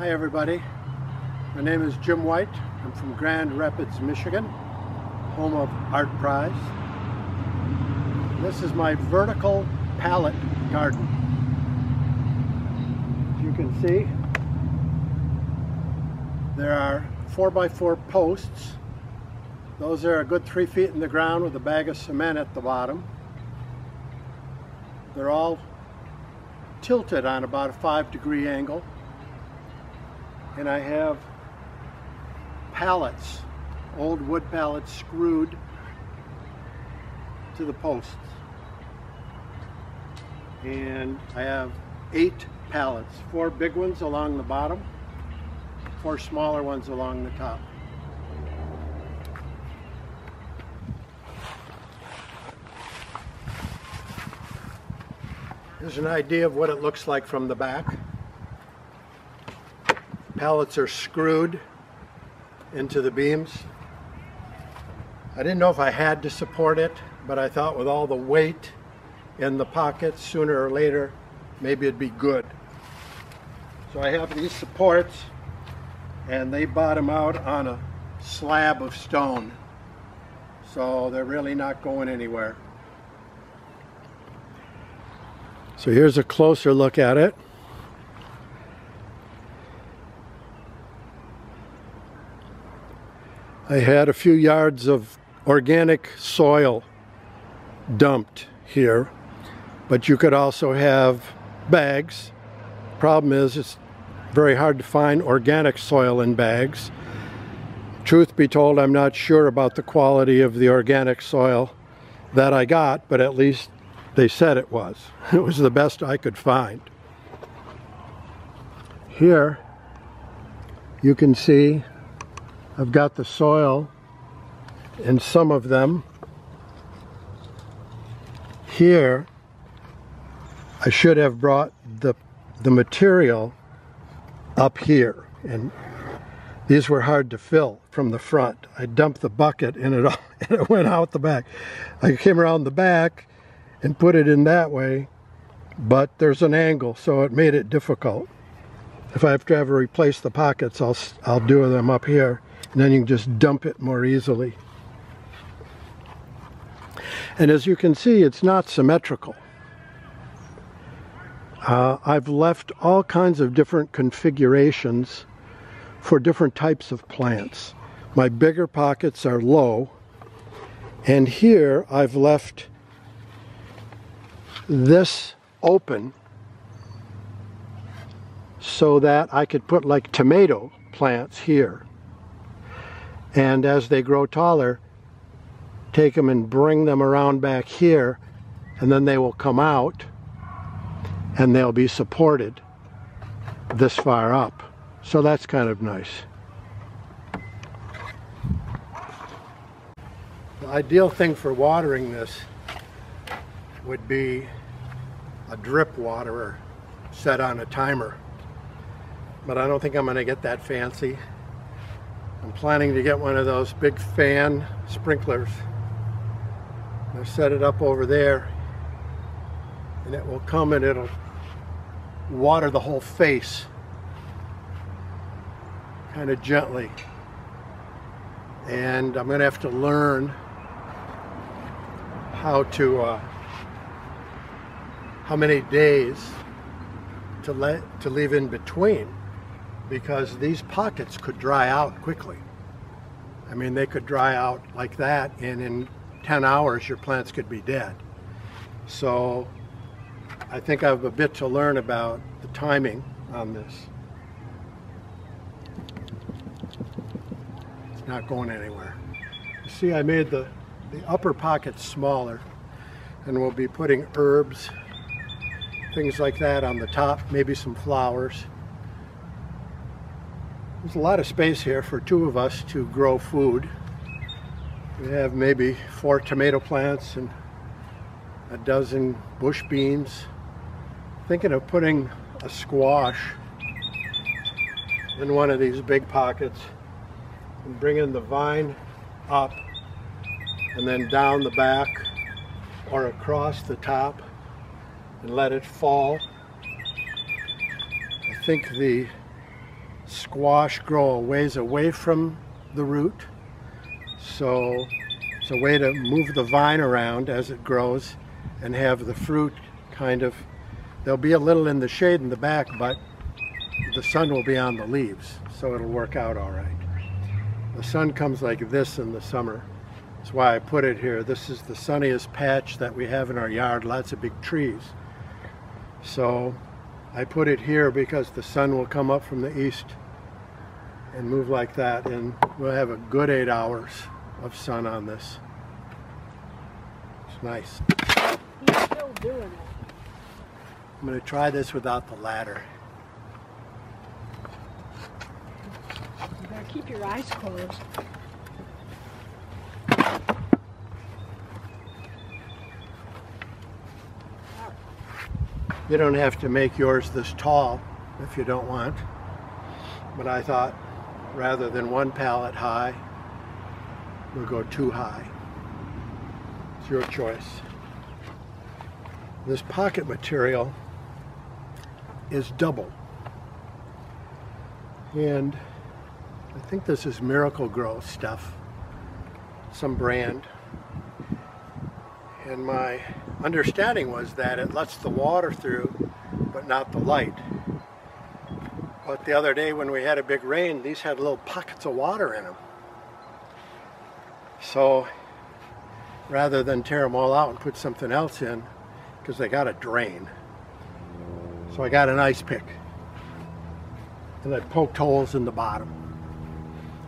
Hi everybody, my name is Jim White. I'm from Grand Rapids, Michigan, home of Art Prize. This is my vertical pallet garden. As you can see, there are 4x4 posts. Those are a good 3 feet in the ground with a bag of cement at the bottom. They're all tilted on about a 5-degree angle. And I have pallets, old wood pallets screwed to the posts. And I have 8 pallets, 4 big ones along the bottom, 4 smaller ones along the top. Here's an idea of what it looks like from the back. Pallets are screwed into the beams. I didn't know if I had to support it, but I thought with all the weight in the pockets, sooner or later, maybe it'd be good. So I have these supports, and they bottom out on a slab of stone. So they're really not going anywhere. So here's a closer look at it. I had a few yards of organic soil dumped here, but you could also have bags. Problem is, it's very hard to find organic soil in bags. Truth be told, I'm not sure about the quality of the organic soil that I got, but at least they said it was. It was the best I could find. Here you can see I've got the soil in some of them. Here I should have brought the material up here, and these were hard to fill from the front. I dumped the bucket and it went out the back. I came around the back and put it in that way, but there's an angle, so it made it difficult. If I have to ever replace the pockets, I'll do them up here, and then you can just dump it more easily. And as you can see, it's not symmetrical. I've left all kinds of different configurations for different types of plants. My bigger pockets are low, and here I've left this open so that I could put like tomato plants here, and as they grow taller, take them and bring them around back here, and then they will come out and they'll be supported this far up. So that's kind of nice. The ideal thing for watering this would be a drip waterer set on a timer, but I don't think I'm going to get that fancy. I'm planning to get one of those big fan sprinklers. I'll set it up over there, and it will come and it'll water the whole face kind of gently. And I'm going to have to learn how many days to leave in between, because these pockets could dry out quickly. I mean, they could dry out like that, and in 10 hours your plants could be dead. So I think I have a bit to learn about the timing on this. It's not going anywhere. You see, I made the upper pockets smaller, and we'll be putting herbs, things like that on the top, maybe some flowers. There's a lot of space here for 2 of us to grow food. We have maybe 4 tomato plants and a dozen bush beans. Thinking of putting a squash in one of these big pockets and bringing the vine up and then down the back or across the top and let it fall. I think the squash grow a ways away from the root. So it's a way to move the vine around as it grows and have the fruit kind of, there'll be a little in the shade in the back, but the sun will be on the leaves, so it'll work out all right. The sun comes like this in the summer. That's why I put it here. This is the sunniest patch that we have in our yard, lots of big trees. So I put it here because the sun will come up from the east and move like that, and we'll have a good 8 hours of sun on this. It's nice. He's still doing it. I'm going to try this without the ladder. You better keep your eyes closed. You don't have to make yours this tall if you don't want, but I thought rather than one pallet high, we'll go 2 high. It's your choice. This pocket material is double, and I think this is Miracle Grow stuff, some brand, and my understanding was that it lets the water through but not the light. But the other day when we had a big rain, these had little pockets of water in them. So rather than tear them all out and put something else in, because they got to drain, so I got an ice pick and I poked holes in the bottom,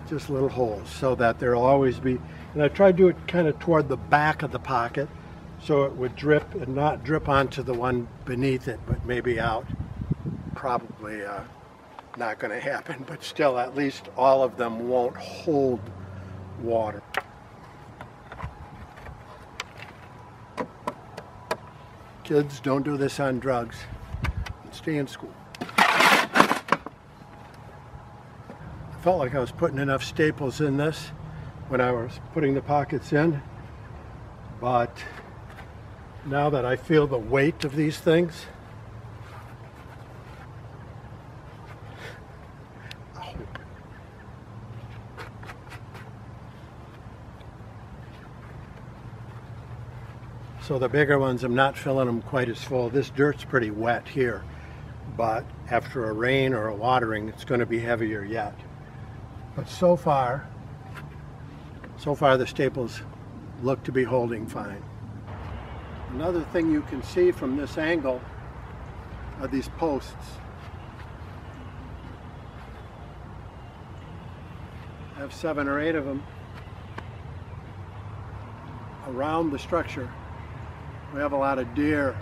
just little holes, so that there'll always be, and I tried to do it kind of toward the back of the pocket so it would drip and not drip onto the one beneath it, but maybe out. Probably not going to happen, but still at least all of them won't hold water. Kids, don't do this on drugs. Stay in school. I felt like I was putting enough staples in this when I was putting the pockets in, but now that I feel the weight of these things, so the bigger ones, I'm not filling them quite as full. This dirt's pretty wet here, but after a rain or a watering, it's going to be heavier yet. But so far the staples look to be holding fine. Another thing you can see from this angle are these posts. I have 7 or 8 of them around the structure. We have a lot of deer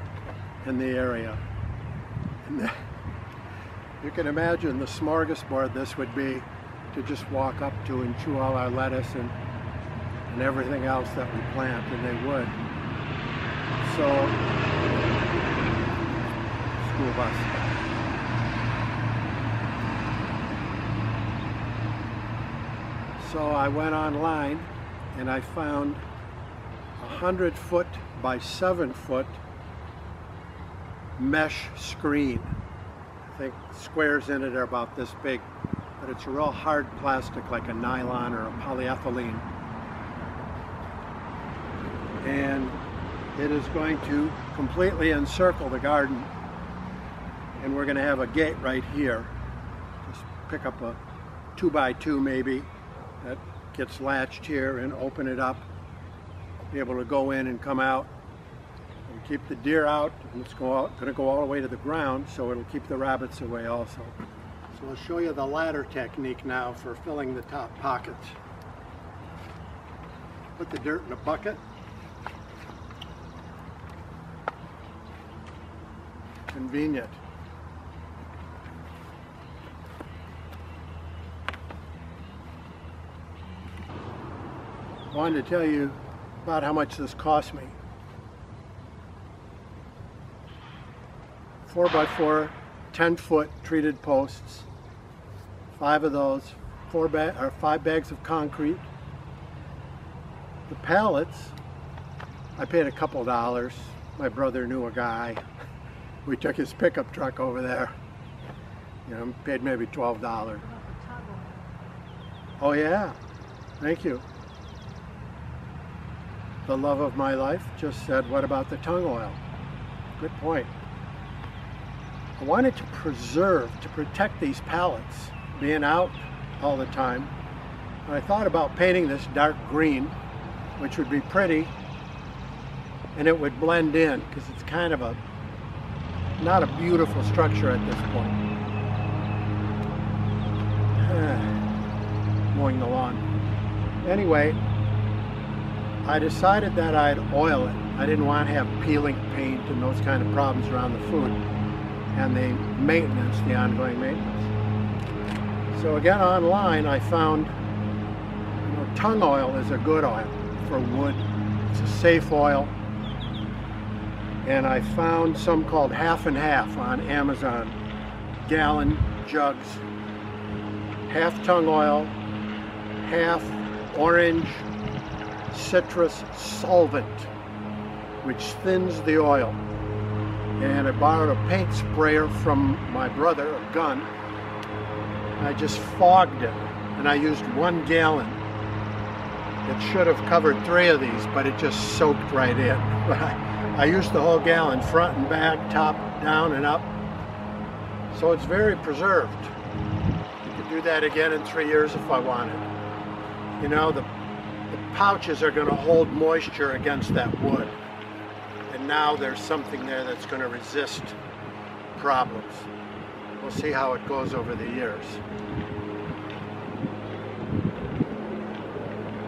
in the area. And you can imagine the smorgasbord this would be to just walk up to and chew all our lettuce and everything else that we plant, and they would. So, school bus. So I went online and I found 100-foot by 7-foot mesh screen. I think squares in it are about this big, but it's a real hard plastic like a nylon or a polyethylene. And it is going to completely encircle the garden, and we're going to have a gate right here. Just pick up a 2x2 maybe that gets latched here and open it up, be able to go in and come out and keep the deer out, and it's going to go all the way to the ground, so it'll keep the rabbits away also. So I'll show you the ladder technique now for filling the top pockets. Put the dirt in a bucket. Convenient. I wanted to tell you about how much this cost me. 4x4, 10-foot treated posts, 5 of those, 5 bags of concrete. The pallets, I paid a couple dollars. My brother knew a guy. We took his pickup truck over there You know, paid maybe $12. Oh yeah, thank you. The love of my life just said, what about the tung oil? Good point. I wanted to protect these pallets, being out all the time. And I thought about painting this dark green, which would be pretty, and it would blend in, because it's kind of not a beautiful structure at this point. Mowing the lawn. Anyway, I decided that I'd oil it. I didn't want to have peeling paint and those kind of problems around the food and the maintenance, the ongoing maintenance. So again, online I found, you know, tung oil is a good oil for wood. It's a safe oil. And I found some called half and half on Amazon. Gallon jugs. Half tung oil, half orange citrus solvent, which thins the oil. And I borrowed a paint sprayer from my brother, a gun. I just fogged it, and I used 1 gallon. It should have covered 3 of these, but it just soaked right in. I used the whole gallon, front and back, top, down, and up. So it's very preserved. You could do that again in 3 years if I wanted. You know, the pouches are going to hold moisture against that wood. And now there's something there that's going to resist problems. We'll see how it goes over the years.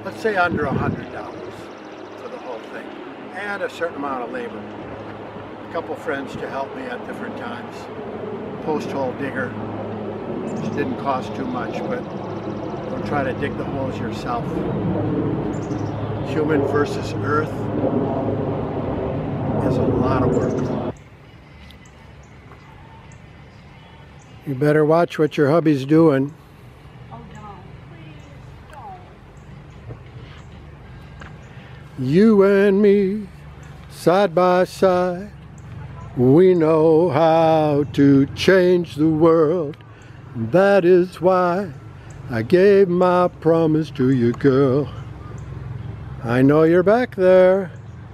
Let's say under $100 for the whole thing. And a certain amount of labor. A couple friends to help me at different times. Post hole digger, which didn't cost too much, but don't try to dig the holes yourself. Human versus earth is a lot of work. You better watch what your hubby's doing. Oh no, please don't. You and me, side by side, we know how to change the world. That is why I gave my promise to you, girl. I know you're back there.